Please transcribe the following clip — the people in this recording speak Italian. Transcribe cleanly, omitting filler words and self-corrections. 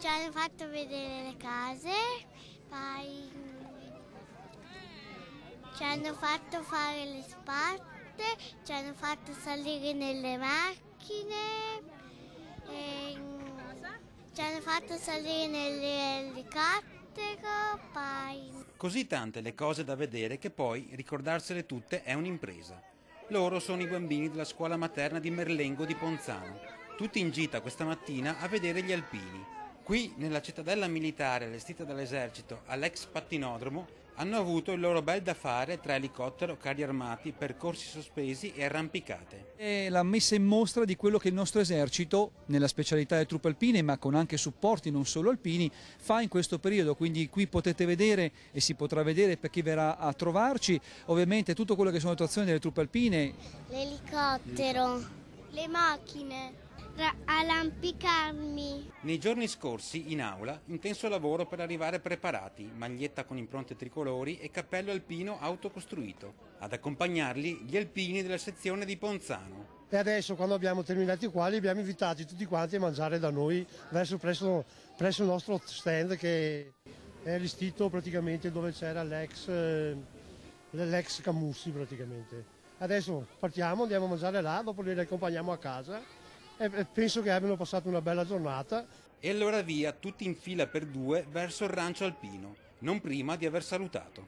Ci hanno fatto vedere le case, poi ci hanno fatto fare le spatte, ci hanno fatto salire nelle macchine, ci hanno fatto salire nell'elicottero, poi... Così tante le cose da vedere che poi ricordarsele tutte è un'impresa. Loro sono i bambini della scuola materna di Merlengo di Ponzano, tutti in gita questa mattina a vedere gli alpini. Qui, nella cittadella militare allestita dall'esercito all'ex pattinodromo, hanno avuto il loro bel da fare tra elicottero, carri armati, percorsi sospesi e arrampicate. È la messa in mostra di quello che il nostro esercito, nella specialità delle truppe alpine, ma con anche supporti non solo alpini, fa in questo periodo. Quindi qui potete vedere e si potrà vedere per chi verrà a trovarci, ovviamente tutto quello che sono le attrazioni delle truppe alpine. L'elicottero, le macchine, arrampicarmi. Nei giorni scorsi, in aula, intenso lavoro per arrivare preparati, maglietta con impronte tricolori e cappello alpino autocostruito. Ad accompagnarli gli alpini della sezione di Ponzano. E adesso, quando abbiamo terminato qua, li abbiamo invitati tutti quanti a mangiare da noi presso il nostro stand, che è allestito praticamente dove c'era l'ex Camussi praticamente. Adesso partiamo, andiamo a mangiare là, dopo li accompagniamo a casa. E penso che abbiano passato una bella giornata. E allora via, tutti in fila per due, verso il rancio alpino, non prima di aver salutato.